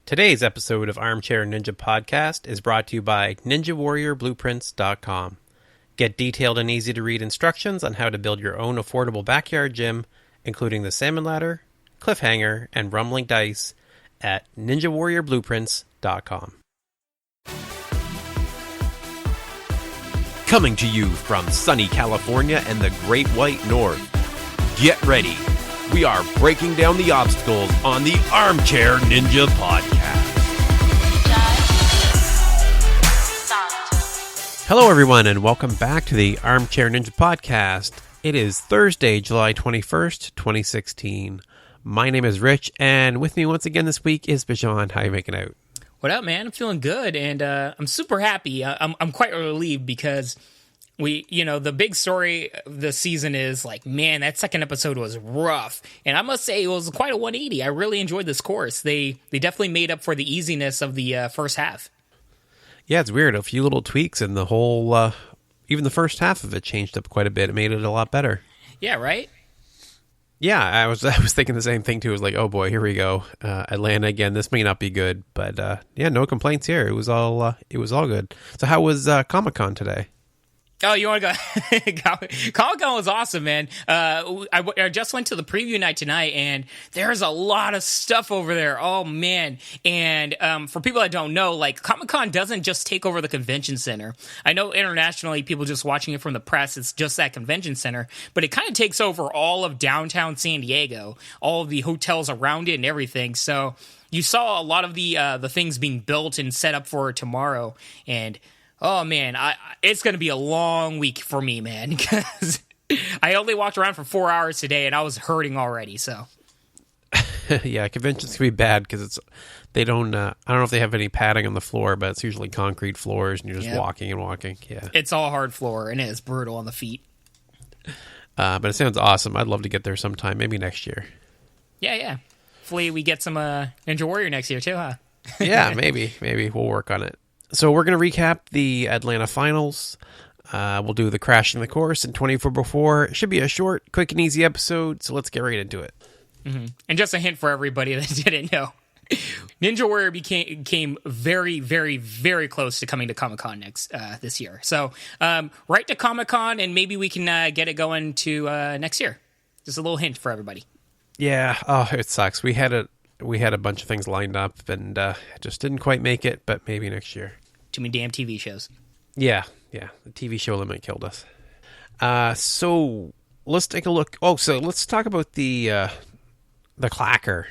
Today's episode of Armchair Ninja Podcast is brought to you by NinjaWarriorBlueprints.com. Get detailed and easy-to-read instructions on how to build your own affordable backyard gym, including the salmon ladder, cliffhanger, and rumbling dice at NinjaWarriorBlueprints.com. Coming to you from sunny California and the Great White North. Get ready. We are breaking down the obstacles on the Armchair Ninja Podcast. Hello, everyone, and welcome back to the Armchair Ninja Podcast. It is Thursday, July 21st, 2016. My name is Rich, and with me once again this week is Bijan. How are you making out? What up, man? I'm feeling good, and I'm super happy. I'm quite relieved because the big story of the season is like, man, that second episode was rough. And I must say it was quite a 180. I really enjoyed this course. They definitely made up for the easiness of the first half. Yeah, it's weird. A few little tweaks and the whole, even the first half of it changed up quite a bit. It made it a lot better. Yeah, right? Yeah, I was thinking the same thing too. It was like, oh boy, here we go. Atlanta again. This may not be good, but yeah, no complaints here. It was all good. So how was Comic-Con today? Oh, you want to go? Comic-Con was awesome, man. I just went to the preview night tonight, and there's a lot of stuff over there. Oh, man. And for people that don't know, like, Comic-Con doesn't just take over the convention center. I know internationally, people just watching it from the press, it's just that convention center, but it kind of takes over all of downtown San Diego, all of the hotels around it and everything. So you saw a lot of the things being built and set up for tomorrow, and oh, man, it's going to be a long week for me, man, because I only walked around for 4 hours today, and I was hurting already, so. Yeah, conventions can be bad because they don't, I don't know if they have any padding on the floor, but it's usually concrete floors, and you're just walking and walking, yeah. It's all hard floor, and it is brutal on the feet. But it sounds awesome. I'd love to get there sometime, maybe next year. Yeah. Hopefully we get some Ninja Warrior next year, too, huh? Yeah, maybe. We'll work on it. So we're going to recap the Atlanta finals. We'll do the crashing the course and 24 before. It should be a short, quick, and easy episode, so let's get right into it. Mm-hmm. And just a hint for everybody that didn't know, Ninja Warrior came very, very, very close to coming to Comic-Con this year. So right to Comic-Con, and maybe we can get it going to next year. Just a little hint for everybody. Yeah, it sucks. We had a bunch of things lined up, and just didn't quite make it, but maybe next year. Too many damn TV shows. Yeah. The TV show limit killed us. So let's take a look. Oh, so let's talk about the clacker.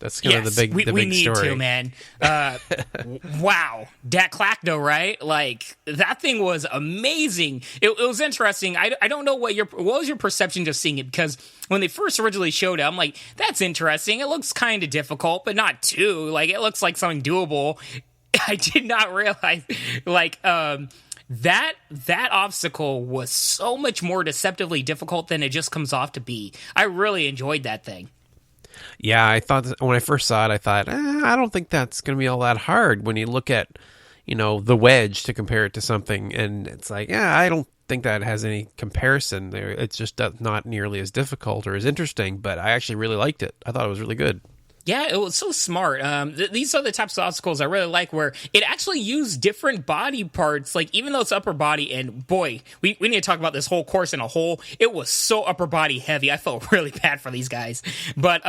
That's kind of the big story. We need to, man. Wow. Dat Clackdo, right? Like, that thing was amazing. It was interesting. I don't know what was your perception just seeing it, because when they first originally showed it, I'm like, that's interesting. It looks kind of difficult, but not too. Like, it looks like something doable. I did not realize, like, that obstacle was so much more deceptively difficult than it just comes off to be. I really enjoyed that thing. Yeah, I thought when I first saw it, I thought, I don't think that's going to be all that hard when you look at, the wedge to compare it to something. And it's like, I don't think that has any comparison there. It's just not nearly as difficult or as interesting, but I actually really liked it. I thought it was really good. Yeah, it was so smart. These are the types of obstacles I really like, where it actually used different body parts, like even though it's upper body, and boy, we need to talk about this whole course in a whole. It was so upper body heavy. I felt really bad for these guys. But,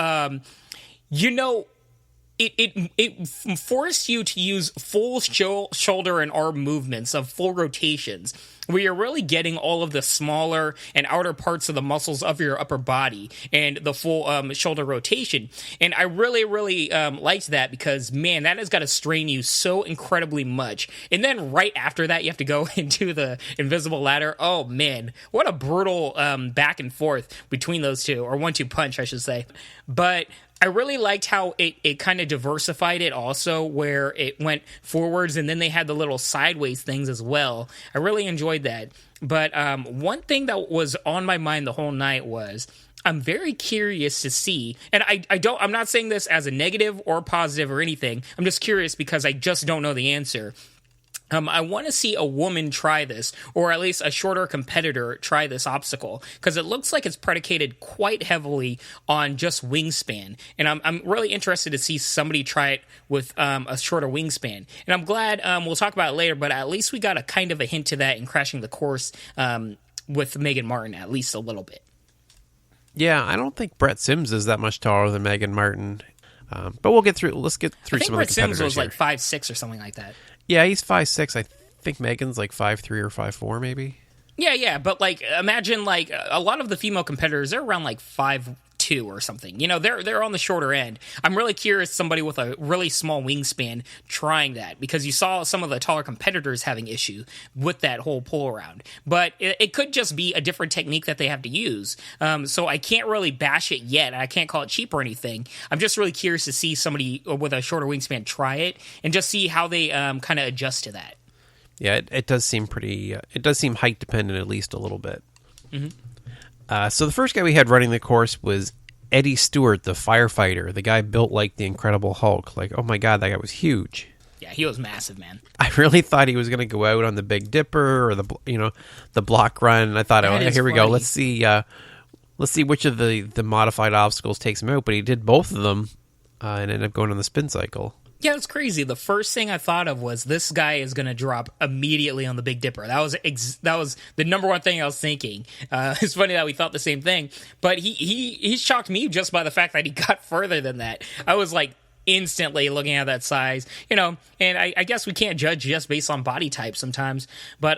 it forced you to use full shoulder and arm movements of full rotations, where you're really getting all of the smaller and outer parts of the muscles of your upper body and the full shoulder rotation. And I really, really liked that, because, man, that has got to strain you so incredibly much. And then right after that, you have to go into the invisible ladder. Oh, man, what a brutal back and forth between those two, or 1-2 punch, I should say. But I really liked how it kind of diversified it also, where it went forwards and then they had the little sideways things as well. I really enjoyed that. But one thing that was on my mind the whole night was, I'm very curious to see, and I'm not saying this as a negative or positive or anything. I'm just curious because I just don't know the answer. I want to see a woman try this, or at least a shorter competitor try this obstacle, because it looks like it's predicated quite heavily on just wingspan. And I'm really interested to see somebody try it with a shorter wingspan. And I'm glad, we'll talk about it later, but at least we got a kind of a hint to that in Crashing the Course with Megan Martin, at least a little bit. Yeah, I don't think Brett Sims is that much taller than Megan Martin. But we'll get through. Let's get through some of the competitors. I think Brett Sims was like 5'6" or something like that. Yeah, he's 5'6". I think Megan's like 5'3" or 5'4", maybe. Yeah, but like imagine like a lot of the female competitors, they're around like 5'2" or something. You know, they're on the shorter end. I'm really curious somebody with a really small wingspan trying that, because you saw some of the taller competitors having issue with that whole pull around. But it could just be a different technique that they have to use. So I can't really bash it yet. I can't call it cheap or anything. I'm just really curious to see somebody with a shorter wingspan try it and just see how they kind of adjust to that. Yeah, it does seem pretty. It does seem height dependent, at least a little bit. Mm-hmm. So the first guy we had running the course was Eddie Stewart, the firefighter, the guy built like the Incredible Hulk. Like, oh my God, that guy was huge. Yeah, he was massive, man. I really thought he was going to go out on the Big Dipper or the block run. I thought, here we go. Let's see which of the modified obstacles takes him out. But he did both of them and ended up going on the spin cycle. Yeah, it's crazy. The first thing I thought of was this guy is going to drop immediately on the Big Dipper. That was the number one thing I was thinking. It's funny that we thought the same thing, but he shocked me just by the fact that he got further than that. I was like instantly looking at that size, and I guess we can't judge just based on body type sometimes. But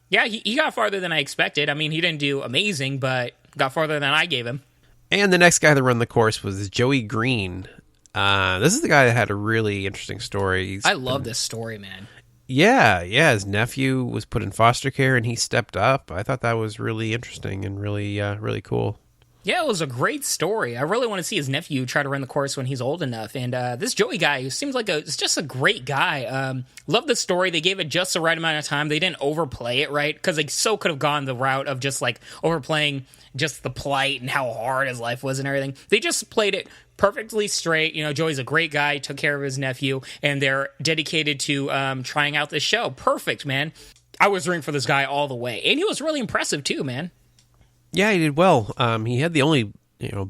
yeah, he got farther than I expected. I mean, he didn't do amazing, but got farther than I gave him. And the next guy that ran the course was Joey Green. This is the guy that had a really interesting story. I love this story, man. Yeah. His nephew was put in foster care, and he stepped up. I thought that was really interesting and really, really cool. Yeah, it was a great story. I really want to see his nephew try to run the course when he's old enough. And this Joey guy, who seems like it's just a great guy. Love the story. They gave it just the right amount of time. They didn't overplay it, right? Because they so could have gone the route of just like overplaying just the plight and how hard his life was and everything. They just played it perfectly straight. Joey's a great guy, took care of his nephew, and they're dedicated to trying out this show. Perfect, man. I was rooting for this guy all the way. And he was really impressive too, man. Yeah, he did well. He had the only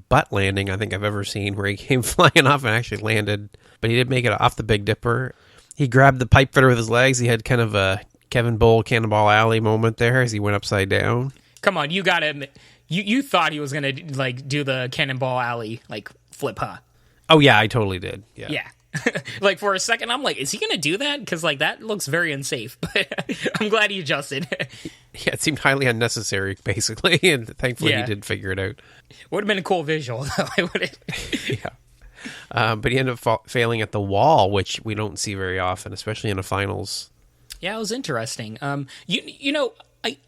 butt landing I think I've ever seen where he came flying off and actually landed. But he did make it off the Big Dipper. He grabbed the pipe fitter with his legs. He had kind of a Kevin Bowl Cannonball Alley moment there as he went upside down. Come on, you gotta admit, you thought he was gonna like do the Cannonball Alley like flip, huh? Oh yeah, I totally did. Yeah. Like for a second, I'm like, is he gonna do that? Because like that looks very unsafe. But I'm glad he adjusted. Yeah, it seemed highly unnecessary, basically, and thankfully he did figure it out. Would have been a cool visual, though. Yeah. But he ended up failing at the wall, which we don't see very often, especially in the finals. Yeah, it was interesting.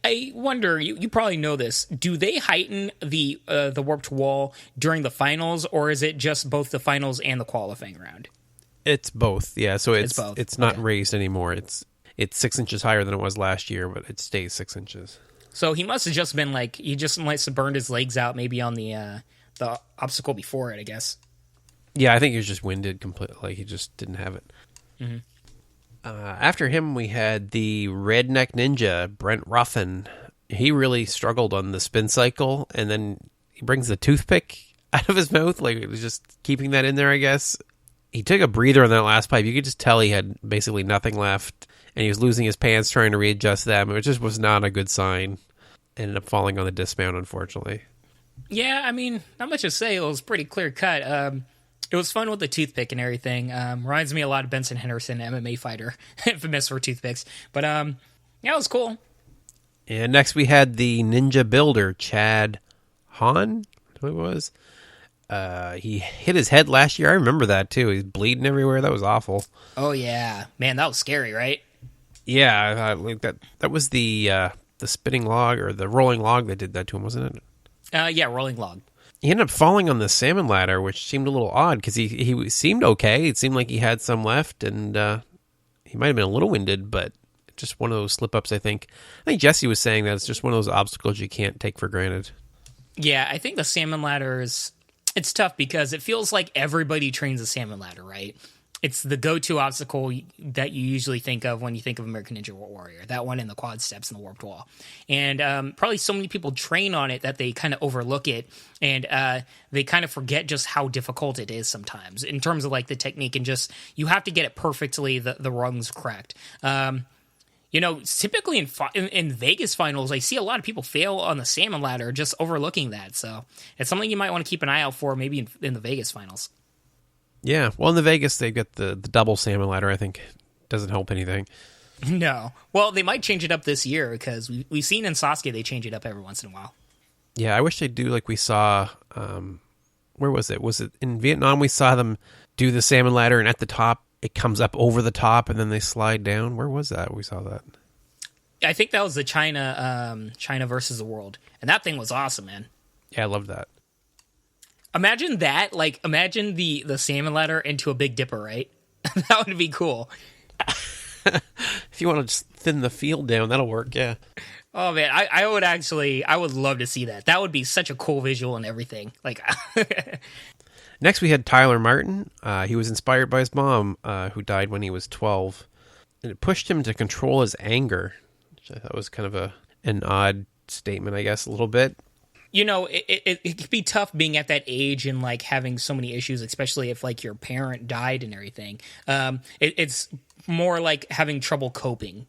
I wonder, you probably know this. Do they heighten the warped wall during the finals, or is it just both the finals and the qualifying round? It's both, yeah. So it's both. It's not raised anymore. It's 6 inches higher than it was last year, but it stays 6 inches. So he must have just been like, he just must have burned his legs out maybe on the obstacle before it, I guess. Yeah, I think he was just winded completely. Like he just didn't have it. Mm-hmm. After him, we had the redneck ninja, Brent Ruffin. He really struggled on the spin cycle, and then he brings the toothpick out of his mouth. Like it was just keeping that in there, I guess. He took a breather on that last pipe. You could just tell he had basically nothing left, and he was losing his pants trying to readjust them. It just was not a good sign. Ended up falling on the dismount, unfortunately. Yeah, I mean, not much to say. It was pretty clear cut. It was fun with the toothpick and everything. Reminds me a lot of Benson Henderson, MMA fighter, infamous for toothpicks. But yeah, it was cool. And next we had the ninja builder, Chad Hahn, who it was. He hit his head last year. I remember that too. He's bleeding everywhere. That was awful. Oh yeah, man, that was scary, right? Yeah, that was the spinning log or the rolling log that did that to him, wasn't it? Yeah, rolling log. He ended up falling on the salmon ladder, which seemed a little odd because he seemed okay. It seemed like he had some left, and he might have been a little winded, but just one of those slip-ups, I think. I think Jesse was saying that it's just one of those obstacles you can't take for granted. Yeah, I think the salmon ladder it's tough because it feels like everybody trains the salmon ladder, right? it's the go-to obstacle that you usually think of when you think of American Ninja Warrior. That one and the quad steps and the warped wall. And probably so many people train on it that they kind of overlook it, and they kind of forget just how difficult it is sometimes in terms of like the technique, and just you have to get it perfectly, the rungs correct. Typically in Vegas finals, I see a lot of people fail on the salmon ladder, just overlooking that. So it's something you might want to keep an eye out for, maybe in the Vegas finals. Yeah, well, in the Vegas, they get the double salmon ladder. I think doesn't help anything. No. Well, they might change it up this year, because we've seen in Sasuke they change it up every once in a while. Yeah, I wish they'd do like we saw. Where was it? Was it in Vietnam? We saw them do the salmon ladder, and at the top, it comes up over the top, and then they slide down. Where was that? We saw that. I think that was the China versus the world, and that thing was awesome, man. Yeah, I loved that. Imagine that, like, imagine the salmon ladder into a Big Dipper, right? That would be cool. If you want to just thin the field down, that'll work, yeah. Oh, man, I would love to see that. That would be such a cool visual and everything. Like, Next, we had Tyler Martin. He was inspired by his mom, who died when he was 12. And it pushed him to control his anger, which I thought was kind of an odd statement, I guess, a little bit. It could be tough being at that age and like having so many issues, especially if like your parent died and everything. It's more like having trouble coping,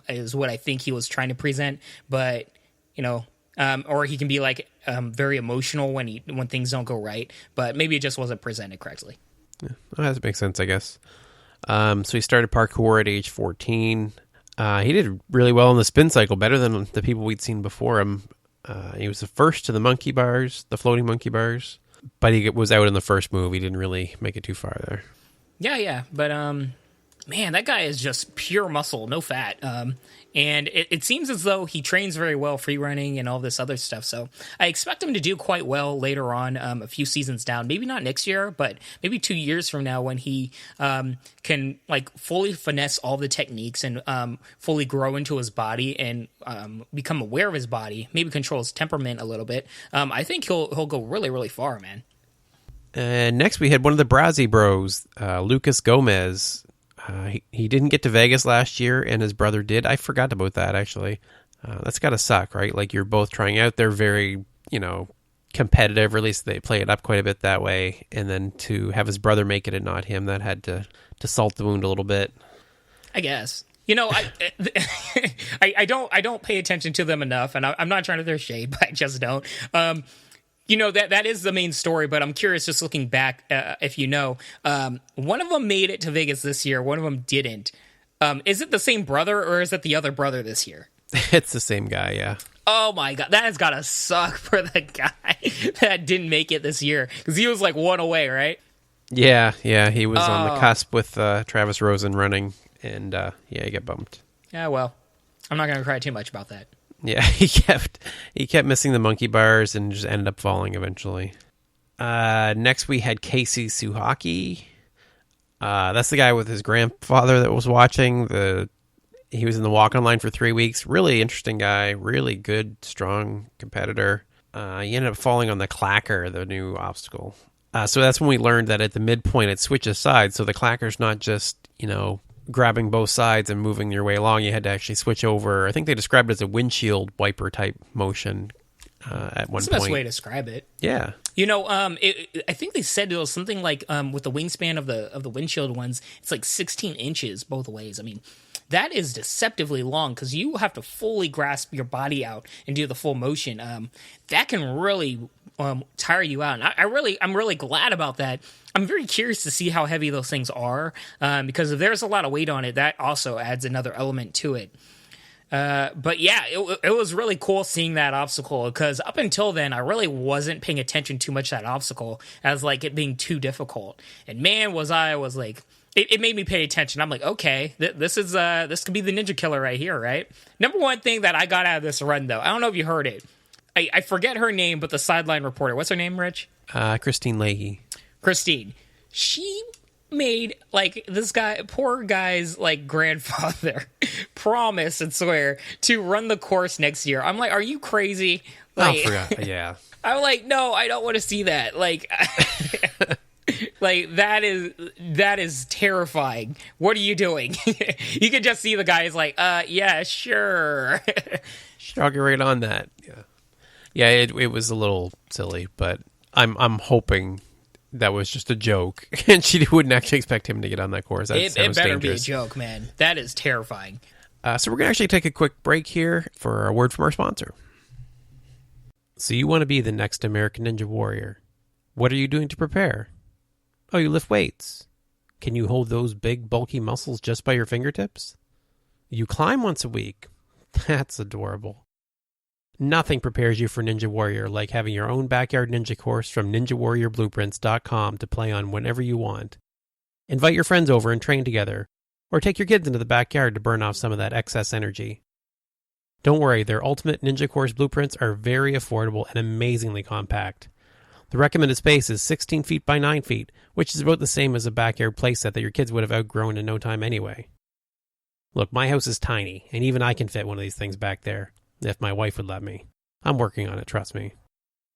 is what I think he was trying to present. But or he can be like very emotional when things don't go right. But maybe it just wasn't presented correctly. Yeah, well, that makes sense, I guess. So he started parkour at age 14. He did really well in the spin cycle, better than the people we'd seen before him. He was the first to the floating monkey bars, but he was out in the first move. He didn't really make it too far there. Yeah, but man, that guy is just pure muscle, no fat. And it seems as though he trains very well, free running and all this other stuff. So I expect him to do quite well later on, a few seasons down. Maybe not next year, but maybe 2 years from now, when he can like fully finesse all the techniques and fully grow into his body and become aware of his body, maybe control his temperament a little bit. I think he'll go really, really far, man. And next we had one of the Brazzi bros, Lucas Gomez. He didn't get to Vegas last year, and his brother did. I forgot about that, actually. That's got to suck, right? Like, you're both trying out. They're very, competitive, or at least they play it up quite a bit that way. And then to have his brother make it and not him, that had to salt the wound a little bit. I guess. I don't pay attention to them enough, and I'm not trying to throw shade, but I just don't. That is the main story, but I'm curious, just looking back, if one of them made it to Vegas this year, one of them didn't. Is it the same brother, or is it the other brother this year? It's the same guy, yeah. Oh my God, that has got to suck for the guy that didn't make it this year, because he was like one away, right? Yeah, he was on the cusp with Travis Rosen running, and he got bumped. Yeah, well, I'm not going to cry too much about that. Yeah, he kept missing the monkey bars and just ended up falling eventually. Next, we had Casey Suhaki. That's the guy with his grandfather that was watching. He was in the walk-on line for 3 weeks. Really interesting guy. Really good, strong competitor. He ended up falling on the clacker, the new obstacle. So that's when we learned that at the midpoint it switches sides. So the clacker's not just, grabbing both sides and moving your way along. You had to actually switch over. I think they described it as a windshield wiper type motion at one point. That's the best way to describe it. Yeah. I think they said it was something like with the wingspan of the windshield ones, it's like 16 inches both ways. I mean, that is deceptively long, because you have to fully grasp your body out and do the full motion. That can really tire you out. And I'm really glad about that. I'm very curious to see how heavy those things are, because if there's a lot of weight on it, that also adds another element to it. But yeah, it was really cool seeing that obstacle, because up until then, I really wasn't paying attention too much to that obstacle as like it being too difficult. And man, was like, it made me pay attention. I'm like, okay, this could be the Ninja Killer right here, right? Number one thing that I got out of this run, though, I don't know if you heard it. I forget her name, but the sideline reporter, what's her name, Rich? Christine Leahy. Christine. She made like this poor guy's like grandfather promise and swear to run the course next year. I'm like, are you crazy? Like, I forgot. Yeah. I'm like, no, I don't want to see that. Like, Like that is terrifying. What are you doing? You could just see the guy is like, yeah, sure. I'll get right on that. Yeah. It was a little silly, but I'm hoping that was just a joke, and she wouldn't actually expect him to get on that course. It better dangerous. be a joke, man. That is terrifying. So we're going to actually take a quick break here for a word from our sponsor. So you want to be the next American Ninja Warrior. What are you doing to prepare? Oh, you lift weights. Can you hold those big, bulky muscles just by your fingertips? You climb once a week. That's adorable. Nothing prepares you for Ninja Warrior like having your own backyard ninja course from NinjaWarriorBlueprints.com to play on whenever you want. Invite your friends over and train together, or take your kids into the backyard to burn off some of that excess energy. Don't worry, their Ultimate Ninja Course blueprints are very affordable and amazingly compact. The recommended space is 16 feet by 9 feet, which is about the same as a backyard playset that your kids would have outgrown in no time anyway. Look, my house is tiny, and even I can fit one of these things back there, if my wife would let me. I'm working on it, trust me.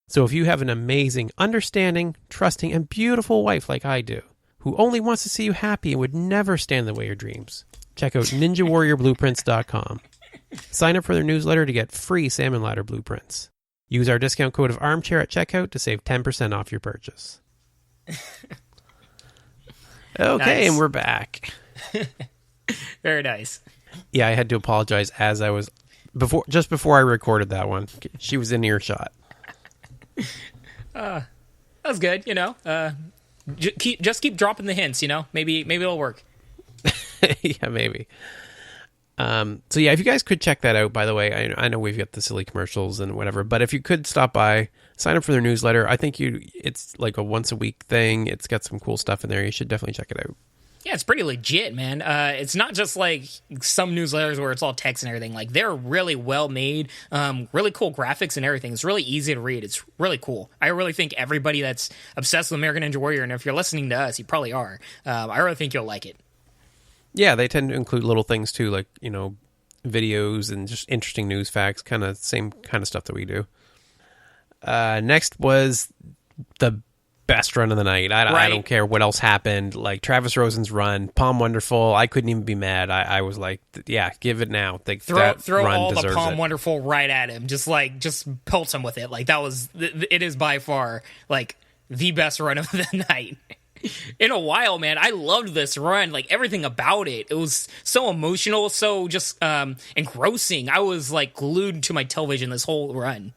So if you have an amazing, understanding, trusting, and beautiful wife like I do, who only wants to see you happy and would never stand in the way of your dreams, check out NinjaWarriorBlueprints.com. Sign up for their newsletter to get free salmon ladder blueprints. Use our discount code of armchair at checkout to save 10% off your purchase. Okay, nice. And we're back. Very nice. Yeah, I had to apologize as I was just before I recorded that one. She was in earshot. That was good, you know. Just keep dropping the hints, you know. Maybe it'll work. Yeah, maybe. So yeah, if you guys could check that out, by the way, I know we've got the silly commercials and whatever, but if you could stop by, sign up for their newsletter. I think it's like a once a week thing. It's got some cool stuff in there. You should definitely check it out. Yeah, it's pretty legit, man. It's not just like some newsletters where it's all text and everything. Like, they're really well made, really cool graphics and everything. It's really easy to read. It's really cool. I really think everybody that's obsessed with American Ninja Warrior, and if you're listening to us, you probably are, I really think you'll like it. Yeah, they tend to include little things too, like, you know, videos and just interesting news facts, kind of same kind of stuff that we do. Next was the best run of the night. I don't care what else happened. Like, Travis Rosen's run, Palm Wonderful, I couldn't even be mad. I was like, yeah, give it now. Throw all the Palm Wonderful right at him. Just pelt him with it. Like, it is by far, like, the best run of the night. In a while, man. I loved this run, like everything about it. It was so emotional, so just engrossing. I was like glued to my television this whole run.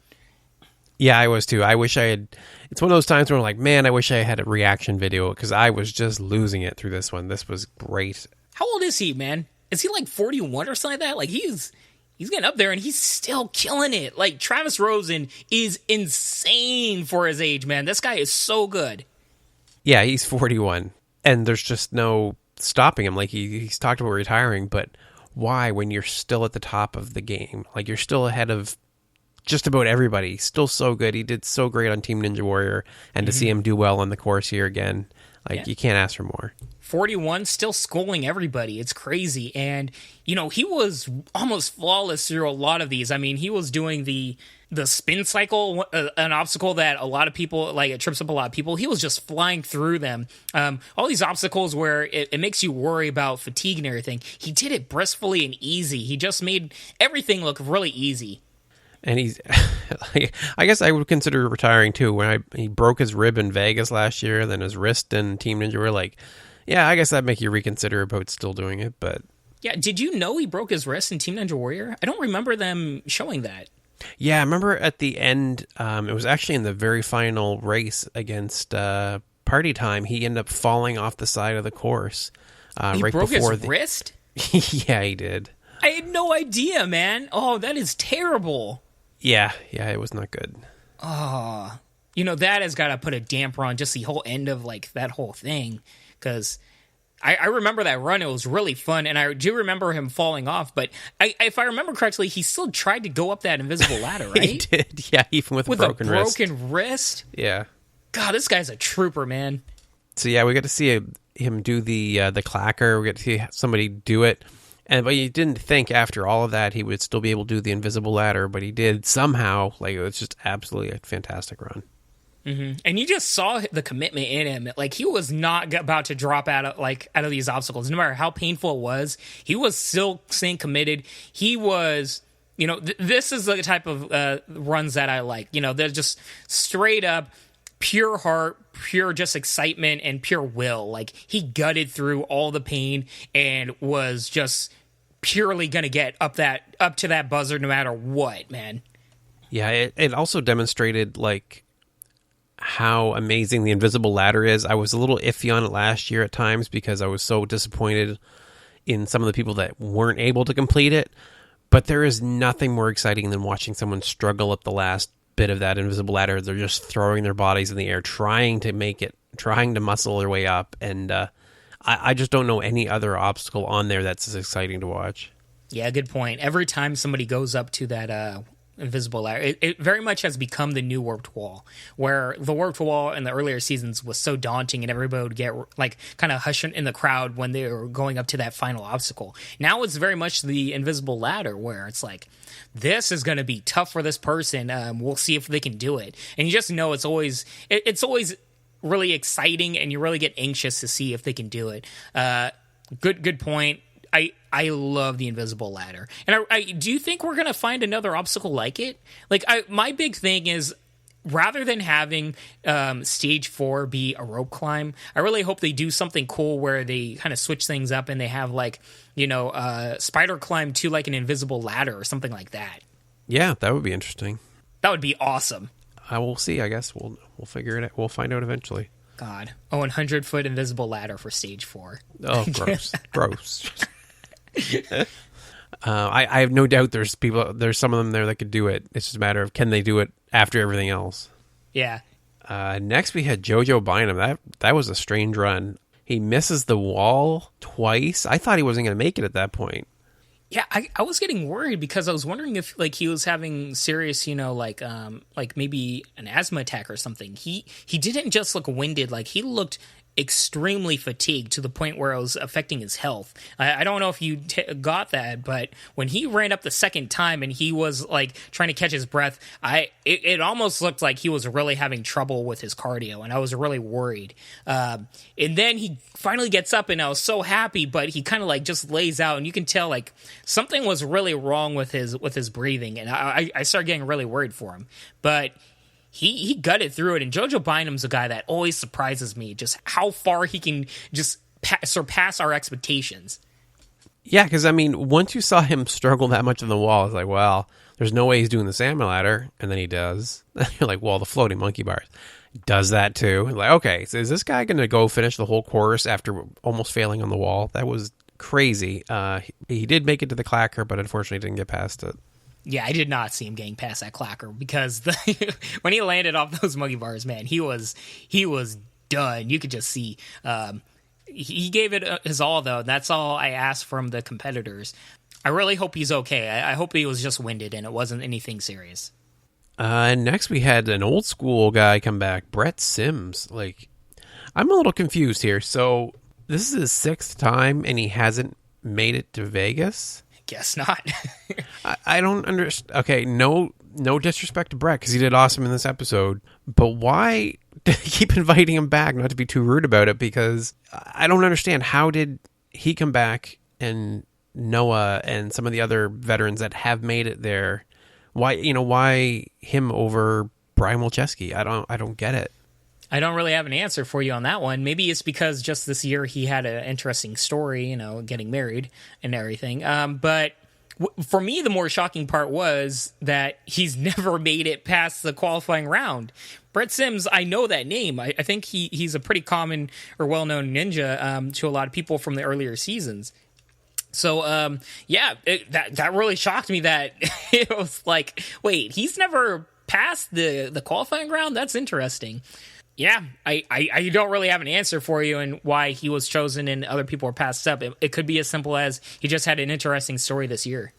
Yeah, I was too. I wish I had. It's one of those times where I'm like, man, I wish I had a reaction video, because I was just losing it through this one. This was great. How old is he, man? Is he like 41 or something like that? Like, he's getting up there and he's still killing it. Like, Travis Rosen is insane for his age, man. This guy is so good. Yeah, he's 41, and there's just no stopping him. Like, he's talked about retiring, but why when you're still at the top of the game? Like, you're still ahead of just about everybody. Still so good. He did so great on Team Ninja Warrior, and to see him do well on the course here again, like, you can't ask for more. 41, still schooling everybody. It's crazy. And, you know, he was almost flawless through a lot of these. I mean, he was doing the spin cycle, an obstacle that a lot of people, like, it trips up a lot of people. He was just flying through them. All these obstacles where it makes you worry about fatigue and everything. He did it briskly and easy. He just made everything look really easy. And he's, I guess I would consider retiring too. When he broke his rib in Vegas last year, then his wrist in Team Ninja, were like, yeah, I guess that'd make you reconsider about still doing it. But yeah, did you know he broke his wrist in Team Ninja Warrior? I don't remember them showing that. Yeah, I remember at the end, it was actually in the very final race against Party Time, he ended up falling off the side of the course. He right broke before his wrist? Yeah, he did. I had no idea, man. Oh, that is terrible. Yeah, it was not good. Oh, you know, that has got to put a damper on just the whole end of, like, that whole thing. Because I remember that run. It was really fun, and I do remember him falling off. But if I remember correctly, he still tried to go up that invisible ladder, right? He did, yeah, even with a broken wrist. Yeah. God, this guy's a trooper, man. So, yeah, we got to see him do the clacker. We got to see somebody do it. But you didn't think after all of that he would still be able to do the invisible ladder, but he did somehow. Like, it was just absolutely a fantastic run. And you just saw the commitment in him. Like, he was not about to drop out of these obstacles, no matter how painful it was. He was still staying committed. He was, this is the type of runs that I like. They're just straight up pure heart, pure just excitement, and pure will. Like, he gutted through all the pain and was just purely gonna get up to that buzzer no matter what, man. Yeah, it also demonstrated like how amazing the invisible ladder is. I was a little iffy on it last year at times because I was so disappointed in some of the people that weren't able to complete it. But there is nothing more exciting than watching someone struggle at the last bit of that invisible ladder. They're just throwing their bodies in the air, trying to make it, trying to muscle their way up. And I just don't know any other obstacle on there that's as exciting to watch. Yeah, good point. Every time somebody goes up to that invisible ladder, it very much has become the new warped wall, where the warped wall in the earlier seasons was so daunting and everybody would get like kind of hushed in the crowd when they were going up to that final obstacle. Now it's very much the invisible ladder, where it's like, this is going to be tough for this person. We'll see if they can do it. And you just know it's always really exciting, and you really get anxious to see if they can do it. Good point. I love the invisible ladder. And I do you think we're going to find another obstacle like it? Like, my big thing is, rather than having stage 4 be a rope climb, I really hope they do something cool where they kind of switch things up and they have like, spider climb to like an invisible ladder or something like that. Yeah, that would be interesting. That would be awesome. We'll see. I guess we'll figure it out. We'll find out eventually. God. 100-foot invisible ladder for stage 4. Oh, gross. Gross. I have no doubt there's some of them there that could do it. It's just a matter of, can they do it after everything else? Yeah. Next we had Jojo Bynum. That was a strange run. He misses the wall twice. I thought he wasn't going to make it at that point. Yeah, I was getting worried because I was wondering if like he was having serious, like maybe an asthma attack or something. He didn't just look winded, like he looked extremely fatigued to the point where it was affecting his health. I don't know if you got that, but when he ran up the second time and he was like trying to catch his breath, it almost looked like he was really having trouble with his cardio, and I was really worried. And then he finally gets up, and I was so happy, but he kind of like just lays out, and you can tell like something was really wrong with his breathing, and I started getting really worried for him. But he gutted through it, and Jojo Bynum's a guy that always surprises me, just how far he can just surpass our expectations. Yeah, because, I mean, once you saw him struggle that much on the wall, it's like, well, there's no way he's doing the salmon ladder, and then he does. You're like, well, the floating monkey bars does that too. Like, okay, so is this guy going to go finish the whole course after almost failing on the wall? That was crazy. He did make it to the clacker, but unfortunately didn't get past it. Yeah, I did not see him getting past that clacker because when he landed off those monkey bars, man, he was done. You could just see he gave it his all, though. That's all I asked from the competitors. I really hope he's okay. I hope he was just winded and it wasn't anything serious. Next, we had an old school guy come back, Brett Sims. Like, I'm a little confused here. So this is his 6th time, and he hasn't made it to Vegas. Guess not. I don't understand. Okay, no disrespect to Brett, because he did awesome in this episode, but why do they keep inviting him back? Not to be too rude about it, because I don't understand. How did he come back, and Noah and some of the other veterans that have made it there? Why him over Brian Wolczewski? I don't get it. I don't really have an answer for you on that one. Maybe it's because just this year he had an interesting story, getting married and everything. But for me, the more shocking part was that he's never made it past the qualifying round. Brett Sims, I know that name. I think he's a pretty common or well-known ninja to a lot of people from the earlier seasons. So, that really shocked me that it was like, wait, he's never passed the qualifying round? That's interesting. Yeah, I don't really have an answer for you and why he was chosen and other people were passed up. It could be as simple as he just had an interesting story this year.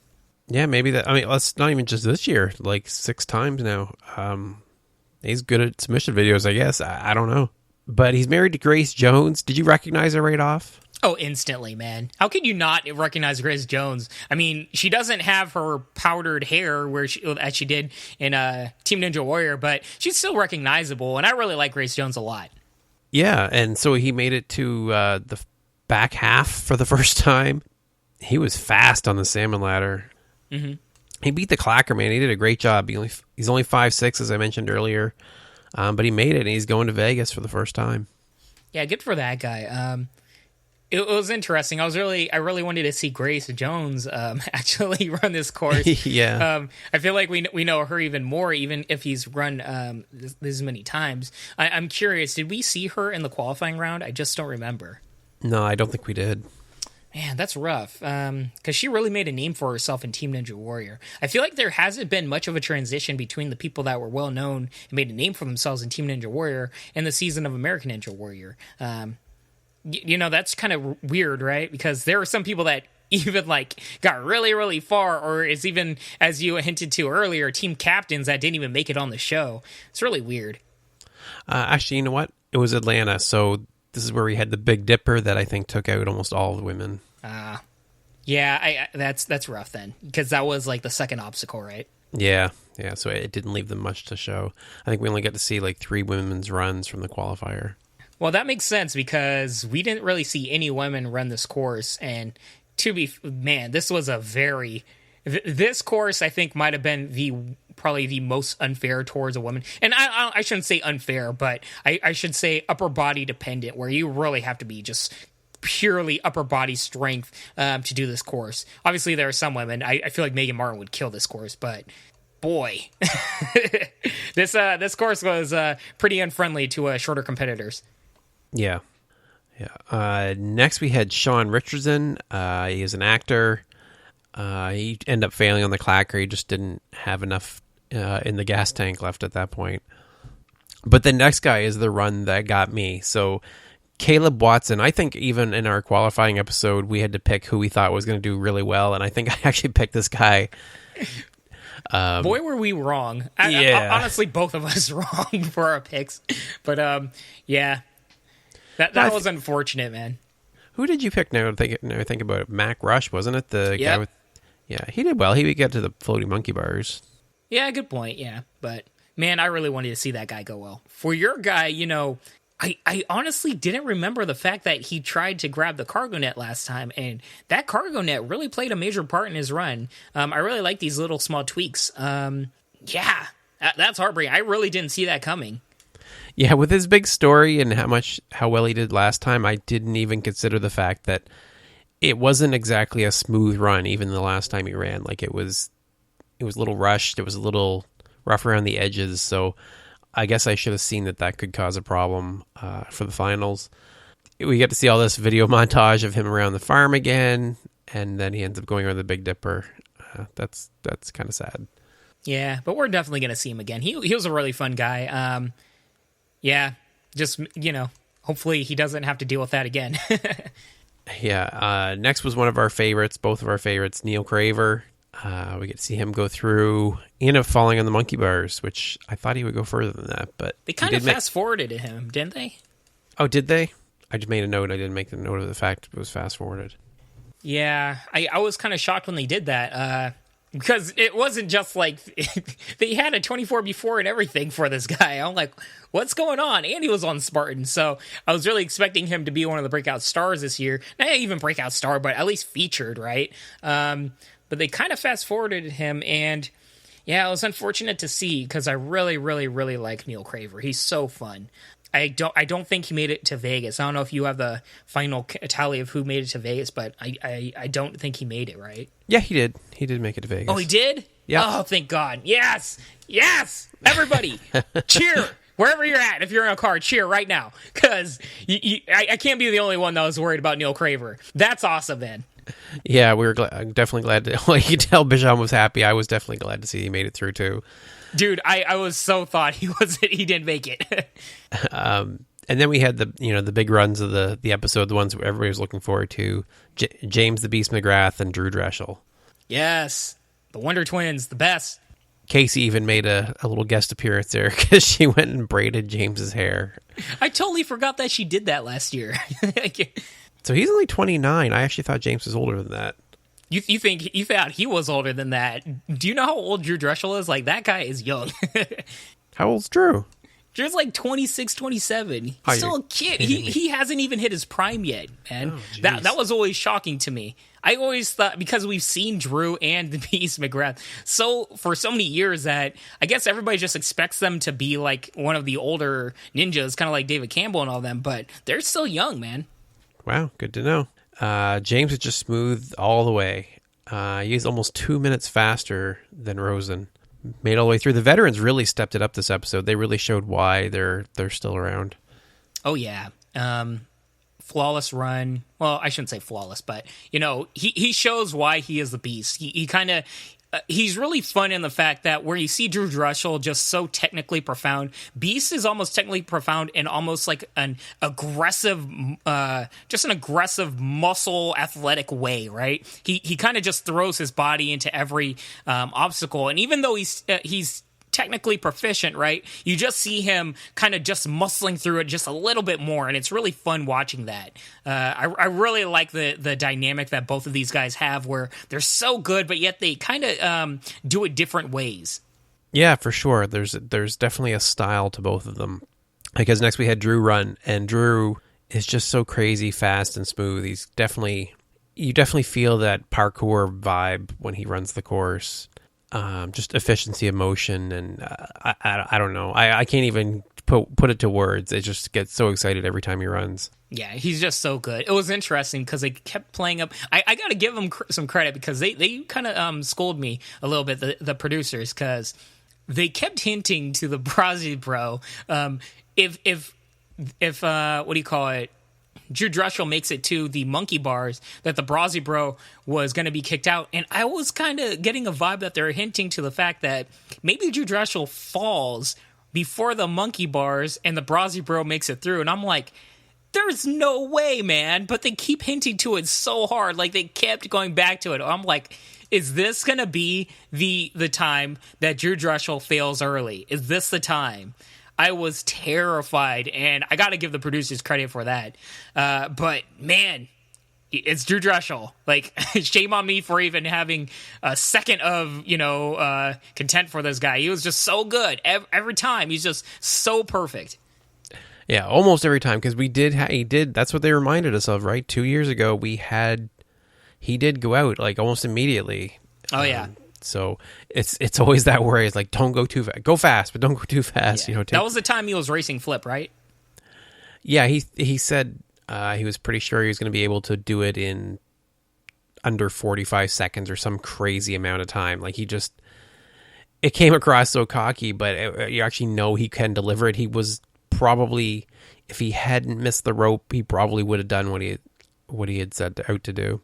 Yeah, maybe that. I mean, that's not even just this year, like 6 times now. He's good at submission videos, I guess. I don't know. But he's married to Grace Jones. Did you recognize her right off? Oh, instantly, man. How can you not recognize Grace Jones? I mean, she doesn't have her powdered hair as she did in Team Ninja Warrior, but she's still recognizable, and I really like Grace Jones a lot. Yeah, and so he made it to the back half for the first time. He was fast on the salmon ladder. Mm-hmm. He beat the Clacker, man. He did a great job. He's only 5'6", as I mentioned earlier, but he made it, and he's going to Vegas for the first time. Yeah, good for that guy. It was interesting. I really wanted to see Grace Jones actually run this course. Yeah. I feel like we know her even more, even if he's run this many times. I'm curious, did we see her in the qualifying round? I just don't remember. No, I don't think we did. Man, that's rough. Because she really made a name for herself in Team Ninja Warrior. I feel like there hasn't been much of a transition between the people that were well known and made a name for themselves in Team Ninja Warrior and the season of American Ninja Warrior. That's kind of weird, right? Because there are some people that even got really, really far, or is even, as you hinted to earlier, team captains that didn't even make it on the show. It's really weird. Actually, you know what? It was Atlanta, so this is where we had the Big Dipper that I think took out almost all the women. Yeah, that's rough then, because that was the second obstacle, right? Yeah, so it didn't leave them much to show. I think we only got to see 3 women's runs from the qualifier. Well, that makes sense because we didn't really see any women run this course, and this was this course I think might have been probably the most unfair towards a woman. And I shouldn't say unfair, but I should say upper body dependent, where you really have to be just purely upper body strength to do this course. Obviously, there are some women. I feel like Megan Martin would kill this course, but boy, this course was pretty unfriendly to shorter competitors. Yeah. Next, we had Sean Richardson. He is an actor. He ended up failing on the clacker. He just didn't have enough in the gas tank left at that point. But the next guy is the run that got me. So Caleb Watson, I think even in our qualifying episode, we had to pick who we thought was going to do really well. And I think I actually picked this guy. Boy, were we wrong. Honestly, both of us wrong for our picks. But yeah. That was unfortunate, man. Who did you pick now? I think about it. Mac Rush, wasn't it? The guy with... Yeah, he did well. He would get to the floating monkey bars. Yeah, good point, yeah. But, man, I really wanted to see that guy go well. For your guy, I honestly didn't remember the fact that he tried to grab the cargo net last time, and that cargo net really played a major part in his run. I really like these little small tweaks. Yeah, that's heartbreaking. I really didn't see that coming. Yeah, with his big story and how well he did last time, I didn't even consider the fact that it wasn't exactly a smooth run, even the last time he ran. It was a little rushed. It was a little rough around the edges. So I guess I should have seen that could cause a problem for the finals. We get to see all this video montage of him around the farm again, and then he ends up going over the Big Dipper. That's kind of sad. Yeah, but we're definitely going to see him again. He was a really fun guy. Yeah, just, hopefully he doesn't have to deal with that again. Yeah, next was one of our favorites, both of our favorites, Neil Craver. We get to see him go through, end up falling on the monkey bars, which I thought he would go further than that. But they kind of fast-forwarded him, didn't they? Oh, did they? I just made a note. I didn't make the note of the fact it was fast-forwarded. Yeah, I was kind of shocked when they did that. Because it wasn't just they had a 24 before and everything for this guy. I'm like, what's going on? And he was on Spartan. So I was really expecting him to be one of the breakout stars this year. Not even breakout star, but at least featured, right? But they kind of fast forwarded him. And yeah, it was unfortunate to see because I really, really, really like Neil Craver. He's so fun. I don't think he made it to Vegas. I don't know if you have the final tally of who made it to Vegas, but I don't think he made it, right? Yeah, he did. He did make it to Vegas. Oh, he did? Yeah. Oh, thank God. Yes! Everybody, cheer! Wherever you're at, if you're in a car, cheer right now. Because I can't be the only one that was worried about Neil Craver. That's awesome, man. Yeah, we were definitely glad to... Well, you could tell Bijan was happy. I was definitely glad to see he made it through, too. Dude, I was so thought he didn't make it. And then we had the big runs of the episode, the ones everybody was looking forward to. James the Beast McGrath and Drew Dreschel. Yes, the Wonder Twins, the best. Casey even made a little guest appearance there because she went and braided James's hair. I totally forgot that she did that last year. So he's only 29. I actually thought James was older than that. You thought he was older than that? Do you know how old Drew Dreshel is? Like, that guy is young. How old's Drew? Drew's like 26, 27. He's still a kid. He hasn't even hit his prime yet, man. Oh, that was always shocking to me. I always thought, because we've seen Drew and the Beast McGrath for so many years, that I guess everybody just expects them to be like one of the older ninjas, kind of like David Campbell and all them, but they're still young, man. Wow, good to know. James is just smooth all the way. He's almost 2 minutes faster than Rosen. Made all the way through. The veterans really stepped it up this episode. They really showed why they're still around. Oh, yeah. Flawless run. Well, I shouldn't say flawless, but, he shows why he is the Beast. He kind of... he's really fun in the fact that where you see Drew Dreshel just so technically profound, Beast is almost technically profound in almost like an aggressive, muscle athletic way, right? He kind of just throws his body into every obstacle, and even though he's technically proficient, right? You just see him kind of just muscling through it just a little bit more, and it's really fun watching that. I really like the dynamic that both of these guys have, where they're so good, but yet they kind of do it different ways. Yeah, for sure. There's definitely a style to both of them. Because next we had Drew run, and Drew is just so crazy fast and smooth. You definitely feel that parkour vibe when he runs the course. Just efficiency of motion, and I don't know. I can't even put it to words. It just gets so excited every time he runs. Yeah, he's just so good. It was interesting because they kept playing up. I got to give them some credit because they kind of scolded me a little bit, the producers, because they kept hinting to the Brazzi bro. If what do you call it? Drew Dreshel makes it to the monkey bars, that the Brazzi bro was going to be kicked out. And I was kind of getting a vibe that they're hinting to the fact that maybe Drew Dreshel falls before the monkey bars and the Brazzi bro makes it through. And I'm like, there's no way, man. But they keep hinting to it so hard. Like, they kept going back to it. I'm like, is this going to be the time that Drew Dreshel fails early? Is this the time? I was terrified, and I got to give the producers credit for that. But, man, it's Drew Dreshel. Like, shame on me for even having a second of, content for this guy. He was just so good. Every time, he's just so perfect. Yeah, almost every time, because he did. That's what they reminded us of, right? 2 years ago, he did go out, like, almost immediately. Oh, yeah. So it's always that worry. It's like, don't go too fast. Go fast, but don't go too fast. Yeah. That was the time he was racing Flip, right? Yeah, he said he was pretty sure he was going to be able to do it in under 45 seconds or some crazy amount of time. Like, it came across so cocky, but you actually know he can deliver it. He was probably, if he hadn't missed the rope, he probably would have done what he had set out to do.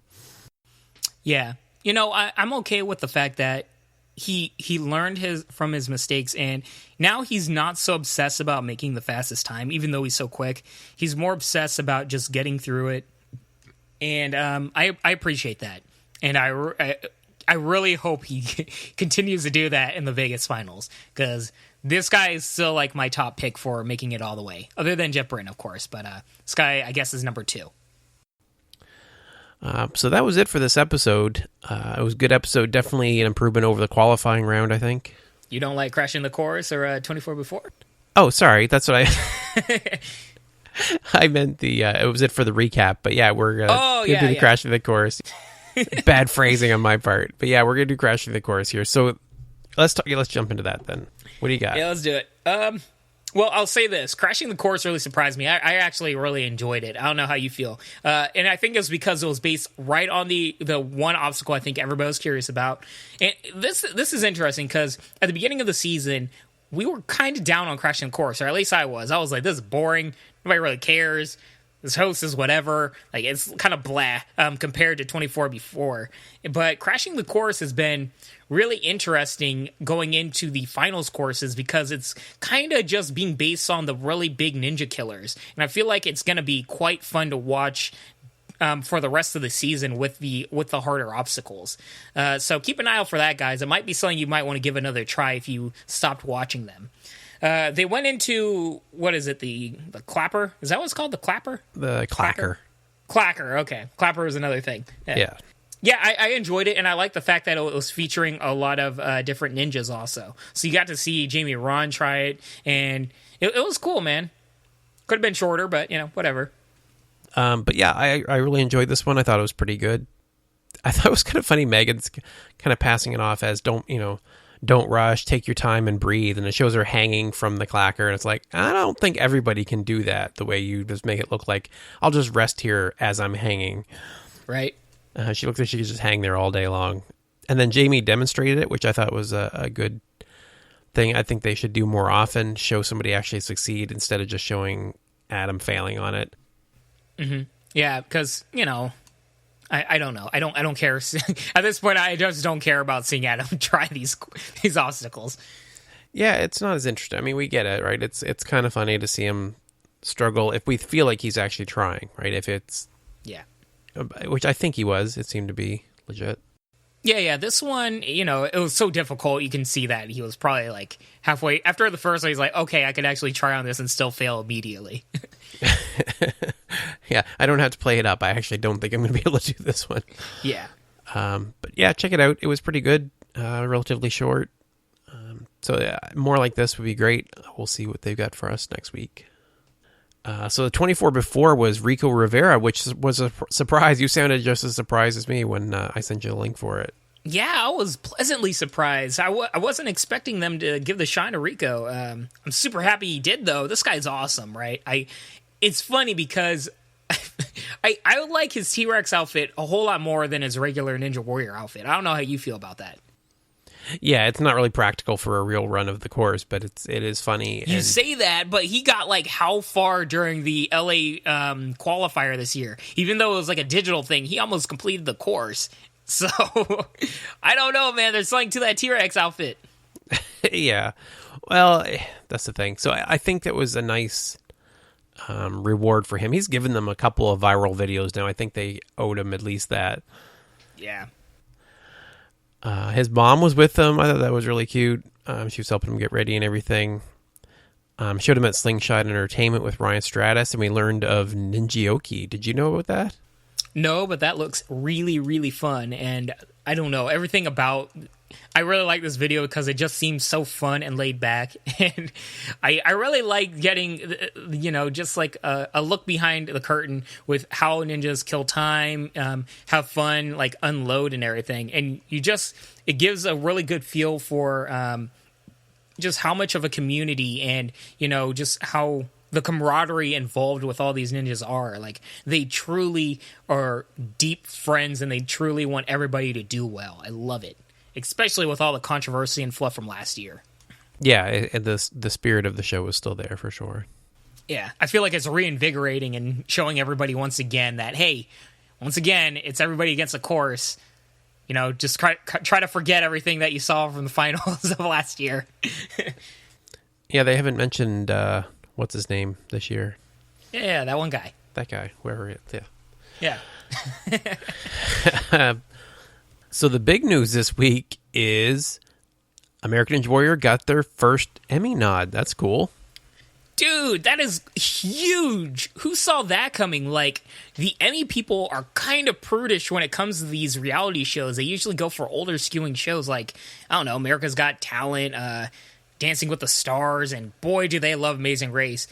Yeah. I'm okay with the fact that he learned from his mistakes, and now he's not so obsessed about making the fastest time, even though he's so quick. He's more obsessed about just getting through it, and I appreciate that. And I really hope he continues to do that in the Vegas finals, because this guy is still like my top pick for making it all the way, other than Jet Brinn, of course. But this guy, I guess, is number 2. So that was it for this episode. It was a good episode. Definitely an improvement over the qualifying round, I think. You don't like Crashing the Course or 24 Before? Oh, sorry. That's what I meant it was it for the recap. But yeah, we're going to do the Crashing the Course. Bad phrasing on my part. But yeah, we're going to do Crashing the Course here. So let's jump into that then. What do you got? Yeah, let's do it. Well, I'll say this. Crashing the Course really surprised me. I actually really enjoyed it. I don't know how you feel. And I think it was because it was based right on the one obstacle I think everybody was curious about. And this is interesting because at the beginning of the season, we were kind of down on Crashing the Course, or at least I was. I was like, this is boring. Nobody really cares. This host is whatever. Like, it's kind of blah compared to 24 Before. But Crashing the Course has been really interesting going into the finals courses because it's kind of just being based on the really big ninja killers. And I feel like it's going to be quite fun to watch for the rest of the season with the harder obstacles. So keep an eye out for that, guys. It might be something you might want to give another try if you stopped watching them. They went into, what is it, the clapper? Is that what it's called, the clapper? The clacker. Clacker, okay. Clapper was another thing. Yeah. Yeah, I enjoyed it, and I like the fact that it was featuring a lot of different ninjas also. So you got to see Jamie Ron try it, and it was cool, man. Could have been shorter, but, whatever. But yeah, I really enjoyed this one. I thought it was pretty good. I thought it was kind of funny. Megan's kind of passing it off as don't rush, take your time and breathe. And it shows her hanging from the clacker. And it's like, I don't think everybody can do that the way you just make it look like I'll just rest here as I'm hanging. Right. She looks like she could just hang there all day long. And then Jamie demonstrated it, which I thought was a good thing. I think they should do more often, show somebody actually succeed instead of just showing Adam failing on it. Mm-hmm. Yeah, because, I don't know. I don't care. At this point, I just don't care about seeing Adam try these obstacles. Yeah, it's not as interesting. I mean, we get it, right? It's kind of funny to see him struggle if we feel like he's actually trying, right? If it's... Yeah. Which I think he was. It seemed to be legit. Yeah. This one, it was so difficult. You can see that he was probably like halfway after the first one. He's like, okay, I could actually try on this and still fail immediately. Yeah, I don't have to play it up. I actually don't think I'm going to be able to do this one. Yeah. But yeah, check it out. It was pretty good. Relatively short. So more like this would be great. We'll see what they've got for us next week. So the 24 before was Rico Rivera, which was a surprise. You sounded just as surprised as me when I sent you a link for it. Yeah, I was pleasantly surprised. I wasn't expecting them to give the shine to Rico. I'm super happy he did, though. This guy's awesome, right? It's funny because I like his T-Rex outfit a whole lot more than his regular Ninja Warrior outfit. I don't know how you feel about that. Yeah, it's not really practical for a real run of the course, but it is funny. You say that, but he got like how far during the LA qualifier this year? Even though it was like a digital thing, he almost completed the course. So I don't know, man. There's something to that T-Rex outfit. Yeah, well, that's the thing. So I think that was a nice reward for him. He's given them a couple of viral videos now. I think they owed him at least that. Yeah. His mom was with him. I thought that was really cute. She was helping him get ready and everything. Showed him at Slingshot Entertainment with Ryan Stratus, and we learned of Ninjaoki. Did you know about that? No, but that looks really, really fun. And I don't know, everything about... I really like this video because it just seems so fun and laid back. And I really like getting, just like a look behind the curtain with how ninjas kill time, have fun, like unload and everything. And it gives a really good feel for just how much of a community and, just how the camaraderie involved with all these ninjas are. Like, they truly are deep friends and they truly want everybody to do well. I love it. Especially with all the controversy and fluff from last year. Yeah, the spirit of the show was still there for sure. Yeah, I feel like it's reinvigorating and showing everybody once again that, hey, once again, it's everybody against the course. Just try to forget everything that you saw from the finals of last year. Yeah, they haven't mentioned, what's his name this year? Yeah, that one guy. That guy, whoever it is, yeah. Yeah. So the big news this week is American Ninja Warrior got their first Emmy nod. That's cool. Dude, that is huge. Who saw that coming? Like, the Emmy people are kind of prudish when it comes to these reality shows. They usually go for older skewing shows like, I don't know, America's Got Talent, Dancing with the Stars, and boy, do they love Amazing Race.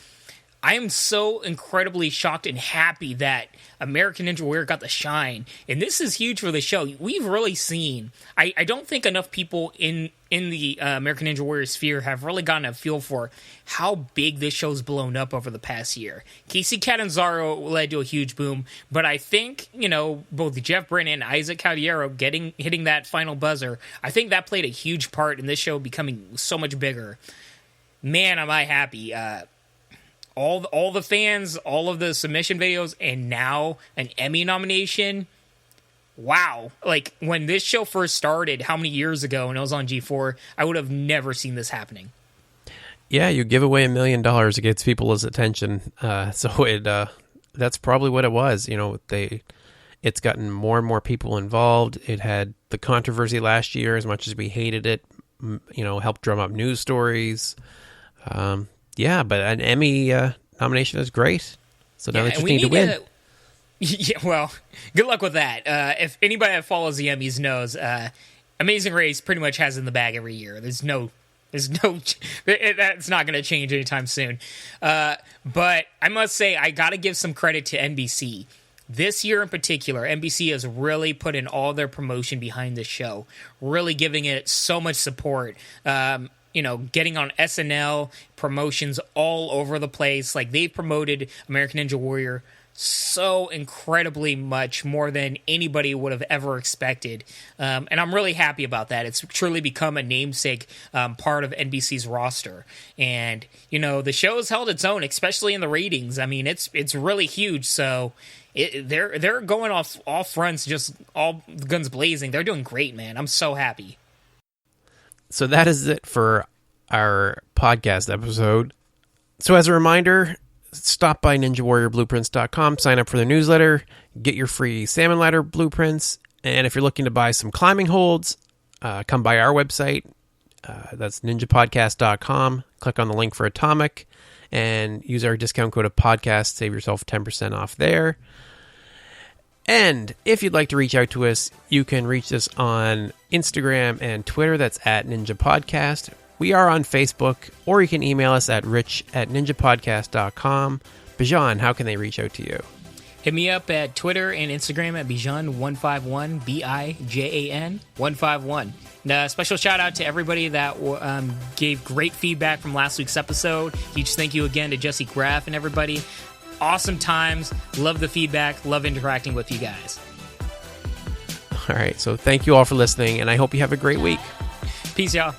I am so incredibly shocked and happy that American Ninja Warrior got the shine. And this is huge for the show. We've really seen... I don't think enough people in the American Ninja Warrior sphere have really gotten a feel for how big this show's blown up over the past year. Casey Catanzaro led to a huge boom, but I think, both Jeff Brennan and Isaac Caldiero hitting that final buzzer, I think that played a huge part in this show becoming so much bigger. Man, am I happy. All the fans, all of the submission videos, and now an Emmy nomination. Wow. Like, when this show first started, how many years ago, when it was on G4, I would have never seen this happening. Yeah, you give away $1 million, it gets people's attention. So that's probably what it was. It's gotten more and more people involved. It had the controversy last year, as much as we hated it, helped drum up news stories. Yeah, but an Emmy nomination is great. So now they just need to win. Yeah, well, good luck with that. If anybody that follows the Emmys knows, Amazing Race pretty much has in the bag every year. There's no, that's not going to change anytime soon. But I must say, I got to give some credit to NBC. This year in particular, NBC has really put in all their promotion behind this show, really giving it so much support. Getting on SNL, promotions all over the place. Like, they've promoted American Ninja Warrior so incredibly much more than anybody would have ever expected. And I'm really happy about that. It's truly become a namesake part of NBC's roster. And, the show has held its own, especially in the ratings. I mean, it's really huge. So they're going off all fronts, just all guns blazing. They're doing great, man. I'm so happy. So that is it for our podcast episode. So as a reminder, stop by NinjaWarriorBlueprints.com, sign up for their newsletter, get your free salmon ladder blueprints, and if you're looking to buy some climbing holds, come by our website. That's NinjaPodcast.com. Click on the link for Atomic, and use our discount code of podcast. Save yourself 10% off there. And if you'd like to reach out to us, you can reach us on Instagram and Twitter. That's at Ninja Podcast. We are on Facebook, or you can email us at rich@ninjapodcast.com. Bijan, how can they reach out to you? Hit me up at Twitter and Instagram at Bijan151, Bijan 151. And special shout out to everybody that gave great feedback from last week's episode. Huge thank you again to Jesse Graff and everybody. Awesome times. Love the feedback. Love interacting with you guys. All right. So thank you all for listening, and I hope you have a great week. Peace, y'all.